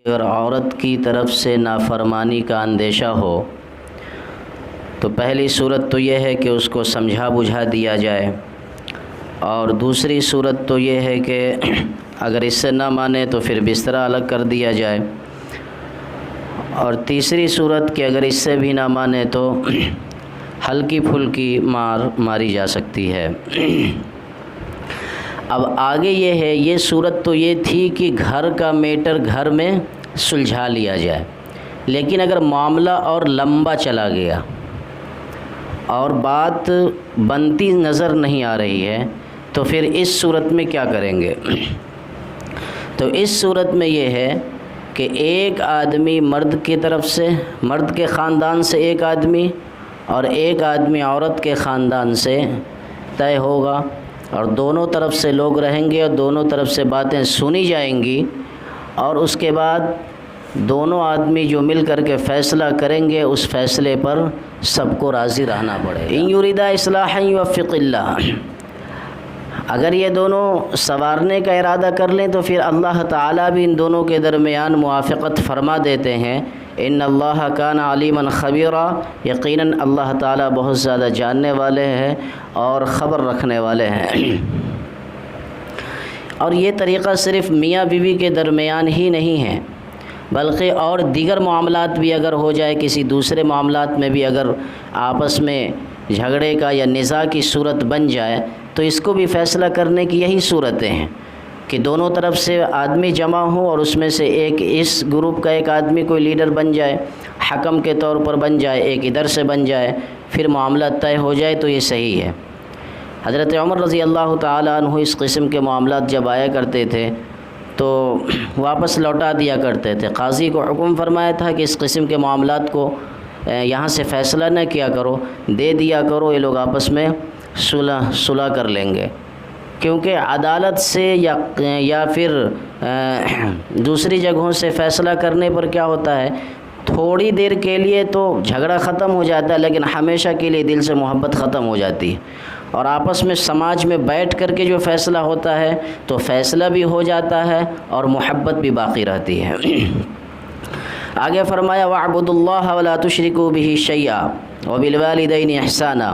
اگر عورت کی طرف سے نافرمانی کا اندیشہ ہو تو پہلی صورت تو یہ ہے کہ اس کو سمجھا بجھا دیا جائے، اور دوسری صورت تو یہ ہے کہ اگر اس سے نہ مانے تو پھر بستر الگ کر دیا جائے، اور تیسری صورت کہ اگر اس سے بھی نہ مانے تو ہلکی پھلکی ماری جا سکتی ہے۔ اب آگے یہ ہے، یہ صورت تو یہ تھی کہ گھر کا میٹر گھر میں سلجھا لیا جائے، لیکن اگر معاملہ اور لمبا چلا گیا اور بات بنتی نظر نہیں آ رہی ہے تو پھر اس صورت میں کیا کریں گے؟ تو اس صورت میں یہ ہے کہ ایک آدمی مرد کی طرف سے، مرد کے خاندان سے ایک آدمی، اور ایک آدمی عورت کے خاندان سے طے ہوگا، اور دونوں طرف سے لوگ رہیں گے اور دونوں طرف سے باتیں سنی جائیں گی، اور اس کے بعد دونوں آدمی جو مل کر کے فیصلہ کریں گے اس فیصلے پر سب کو راضی رہنا پڑے گا۔ ان یریدا اصلاحا یوفق اللہ، اگر یہ دونوں سنوارنے کا ارادہ کر لیں تو پھر اللہ تعالیٰ بھی ان دونوں کے درمیان موافقت فرما دیتے ہیں۔ ان اللہ کان علیما خبیرا، یقیناً اللہ تعالیٰ بہت زیادہ جاننے والے ہیں اور خبر رکھنے والے ہیں۔ اور یہ طریقہ صرف میاں بیوی کے درمیان ہی نہیں ہے، بلکہ اور دیگر معاملات بھی اگر ہو جائے، کسی دوسرے معاملات میں بھی اگر آپس میں جھگڑے کا یا نزاع کی صورت بن جائے تو اس کو بھی فیصلہ کرنے کی یہی صورتیں ہیں کہ دونوں طرف سے آدمی جمع ہوں اور اس میں سے ایک اس گروپ کا ایک آدمی کوئی لیڈر بن جائے، حکم کے طور پر بن جائے، ایک ادھر سے بن جائے، پھر معاملہ طے ہو جائے تو یہ صحیح ہے۔ حضرت عمر رضی اللہ تعالیٰ عنہ اس قسم کے معاملات جب آیا کرتے تھے تو واپس لوٹا دیا کرتے تھے۔ قاضی کو حکم فرمایا تھا کہ اس قسم کے معاملات کو یہاں سے فیصلہ نہ کیا کرو، دے دیا کرو، یہ لوگ آپس میں صلح کر لیں گے، کیونکہ عدالت سے یا پھر دوسری جگہوں سے فیصلہ کرنے پر کیا ہوتا ہے، تھوڑی دیر کے لیے تو جھگڑا ختم ہو جاتا ہے، لیکن ہمیشہ کے لیے دل سے محبت ختم ہو جاتی ہے، اور آپس میں سماج میں بیٹھ کر کے جو فیصلہ ہوتا ہے تو فیصلہ بھی ہو جاتا ہے اور محبت بھی باقی رہتی ہے۔ آگے فرمایا وَاعْبُدُوا اللَّهَ وَلَا تُشْرِكُوا بِهِ شَيْئًا وَبِالْوَالِدَيْنِ إِحْسَانًا،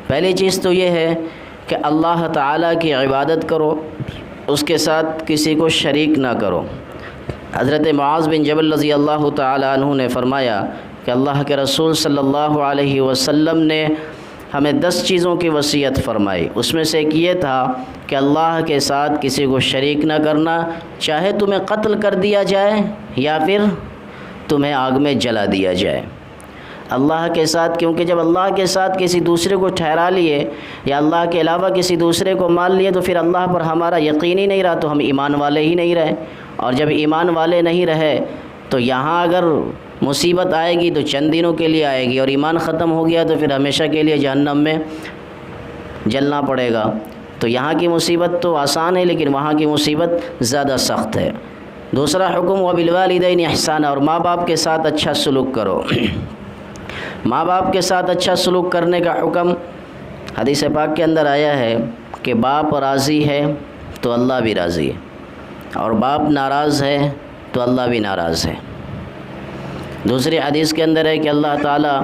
پہلی چیز تو یہ ہے کہ اللہ تعالیٰ کی عبادت کرو، اس کے ساتھ کسی کو شریک نہ کرو۔ حضرت معاذ بن جبل رضی اللہ تعالیٰ عنہ نے فرمایا کہ اللہ کے رسول صلی اللہ علیہ وسلم نے ہمیں 10 چیزوں کی وصیت فرمائی، اس میں سے ایک یہ تھا کہ اللہ کے ساتھ کسی کو شریک نہ کرنا، چاہے تمہیں قتل کر دیا جائے یا پھر تمہیں آگ میں جلا دیا جائے۔ اللہ کے ساتھ، کیونکہ جب اللہ کے ساتھ کسی دوسرے کو ٹھہرا لیے یا اللہ کے علاوہ کسی دوسرے کو مان لیے تو پھر اللہ پر ہمارا یقین ہی نہیں رہا، تو ہم ایمان والے ہی نہیں رہے، اور جب ایمان والے نہیں رہے تو یہاں اگر مصیبت آئے گی تو چند دنوں کے لیے آئے گی، اور ایمان ختم ہو گیا تو پھر ہمیشہ کے لیے جہنم میں جلنا پڑے گا۔ تو یہاں کی مصیبت تو آسان ہے لیکن وہاں کی مصیبت زیادہ سخت ہے۔ دوسرا حکم وَبِالْوَالِدَيْنِ إِحْسَانًا، اور ماں باپ کے ساتھ اچھا سلوک کرو۔ ماں باپ کے ساتھ اچھا سلوک کرنے کا حکم حدیث پاک کے اندر آیا ہے کہ باپ راضی ہے تو اللہ بھی راضی ہے، اور باپ ناراض ہے تو اللہ بھی ناراض ہے۔ دوسری حدیث کے اندر ہے کہ اللہ تعالیٰ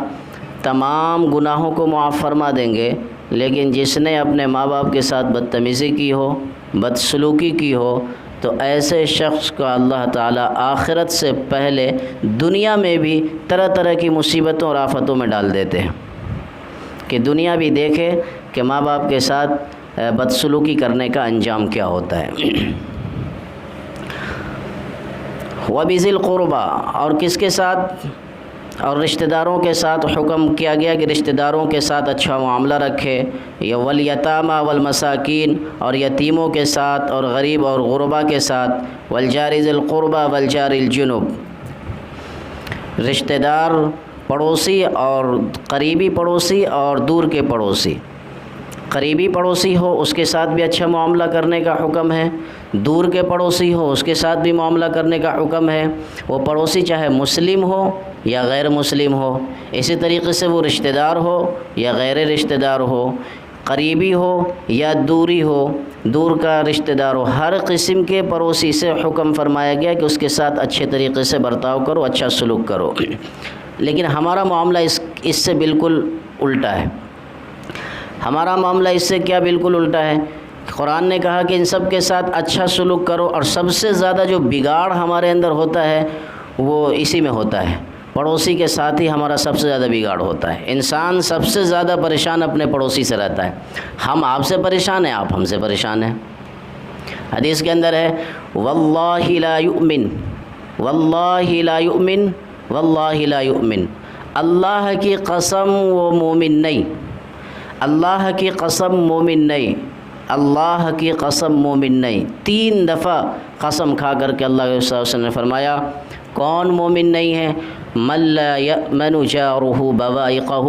تمام گناہوں کو معاف فرما دیں گے، لیکن جس نے اپنے ماں باپ کے ساتھ بدتمیزی کی ہو، بدسلوکی کی ہو، تو ایسے شخص کو اللہ تعالیٰ آخرت سے پہلے دنیا میں بھی طرح طرح کی مصیبتوں اور آفتوں میں ڈال دیتے ہیں، کہ دنیا بھی دیکھے کہ ماں باپ کے ساتھ بدسلوکی کرنے کا انجام کیا ہوتا ہے۔ وَبِذِي الْقُرْبَى، اور کس کے ساتھ، اور رشتہ داروں کے ساتھ حکم کیا گیا کہ رشتہ داروں کے ساتھ اچھا معاملہ رکھے، یا وَالْيَتَامَى وَالْمَسَاكِينَ، اور یتیموں کے ساتھ اور غریب اور غربا کے ساتھ، وَالْجَارِ ذِي الْقُرْبَى وَالْجَارِ الْجُنُبِ، رشتہ دار پڑوسی اور قریبی پڑوسی اور دور کے پڑوسی۔ قریبی پڑوسی ہو اس کے ساتھ بھی اچھا معاملہ کرنے کا حکم ہے، دور کے پڑوسی ہو اس کے ساتھ بھی معاملہ کرنے کا حکم ہے، وہ پڑوسی چاہے مسلم ہو یا غیر مسلم ہو، اسی طریقے سے وہ رشتہ دار ہو یا غیر رشتہ دار ہو، قریبی ہو یا دوری ہو، دور کا رشتہ دار ہو، ہر قسم کے پڑوسی سے حکم فرمایا گیا کہ اس کے ساتھ اچھے طریقے سے برتاؤ کرو، اچھا سلوک کرو۔ لیکن ہمارا معاملہ اس سے بالکل الٹا ہے۔ ہمارا معاملہ اس سے کیا بالکل الٹا ہے؟ قرآن نے کہا کہ ان سب کے ساتھ اچھا سلوک کرو، اور سب سے زیادہ جو بگاڑ ہمارے اندر ہوتا ہے وہ اسی میں ہوتا ہے، پڑوسی کے ساتھ ہی ہمارا سب سے زیادہ بگاڑ ہوتا ہے۔ انسان سب سے زیادہ پریشان اپنے پڑوسی سے رہتا ہے۔ ہم آپ سے پریشان ہیں، آپ ہم سے پریشان ہیں۔ حدیث کے اندر ہے واللہ لا یؤمن، واللہ لا یؤمن، واللہ لا یؤمن، اللہ کی قسم وہ مومن نہیں، اللہ کی قسم مومن نہیں، اللہ کی قسم مومن نہیں۔ 3 دفعہ قسم کھا کر کے اللہ کے رسول نے فرمایا کون مومن نہیں ہے؟ من لا یأمن جارہ بوائقہ،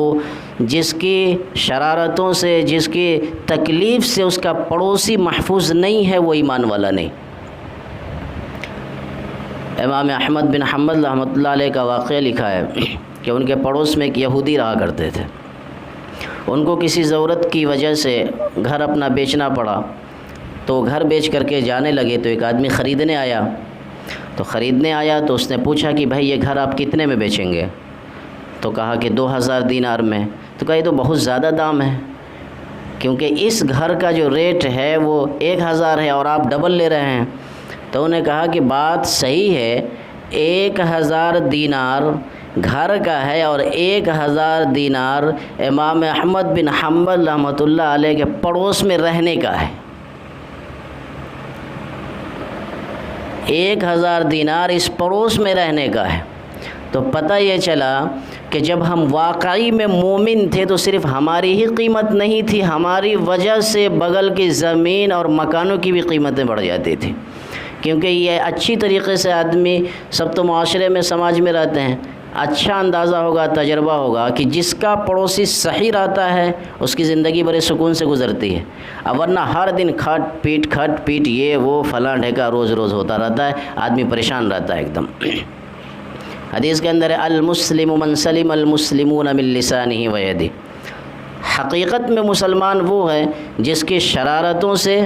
جس کی شرارتوں سے، جس کی تکلیف سے اس کا پڑوسی محفوظ نہیں ہے، وہ ایمان والا نہیں۔ امام احمد بن حنبل رحمۃ اللہ علیہ کا واقعہ لکھا ہے کہ ان کے پڑوس میں ایک یہودی رہا کرتے تھے۔ ان کو کسی ضرورت کی وجہ سے گھر اپنا بیچنا پڑا، تو گھر بیچ کر کے جانے لگے تو ایک آدمی خریدنے آیا۔ تو اس نے پوچھا کہ بھائی یہ گھر آپ کتنے میں بیچیں گے؟ تو کہا کہ 2000 دینار میں۔ تو کہا یہ تو بہت زیادہ دام ہے، کیونکہ اس گھر کا جو ریٹ ہے وہ 1000 ہے اور آپ ڈبل لے رہے ہیں۔ تو انہوں نے کہا کہ بات صحیح ہے، 1000 دینار گھر کا ہے اور 1000 دینار امام احمد بن حنبل رحمۃ اللہ علیہ کے پڑوس میں رہنے کا ہے۔ 1000 دینار اس پڑوس میں رہنے کا ہے۔ تو پتہ یہ چلا کہ جب ہم واقعی میں مومن تھے تو صرف ہماری ہی قیمت نہیں تھی، ہماری وجہ سے بغل کی زمین اور مکانوں کی بھی قیمتیں بڑھ جاتی تھی، کیونکہ یہ اچھی طریقے سے آدمی سب تو معاشرے میں، سماج میں رہتے ہیں، اچھا اندازہ ہوگا، تجربہ ہوگا کہ جس کا پڑوسی صحیح رہتا ہے اس کی زندگی بڑے سکون سے گزرتی ہے، ورنہ ہر دن کھٹ پیٹ یہ وہ فلاں ڈھیکا روز ہوتا رہتا ہے، آدمی پریشان رہتا ہے ایک دم۔ حدیث کے اندر ہے المسلم من سلم المسلمون من لسانہ و یدہ، حقیقت میں مسلمان وہ ہے جس کی شرارتوں سے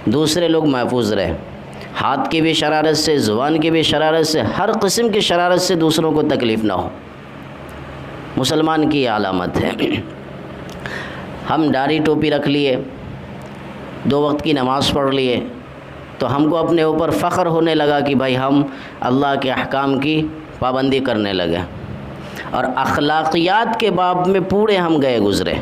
دوسرے لوگ محفوظ رہے، ہاتھ کی بھی شرارت سے، زبان کی بھی شرارت سے، ہر قسم کی شرارت سے دوسروں کو تکلیف نہ ہو، مسلمان کی علامت ہے۔ ہم داڑھی ٹوپی رکھ لیے، 2 وقت کی نماز پڑھ لیے، تو ہم کو اپنے اوپر فخر ہونے لگا کہ بھائی ہم اللہ کے احکام کی پابندی کرنے لگے، اور اخلاقیات کے باب میں پورے ہم گئے گزرے۔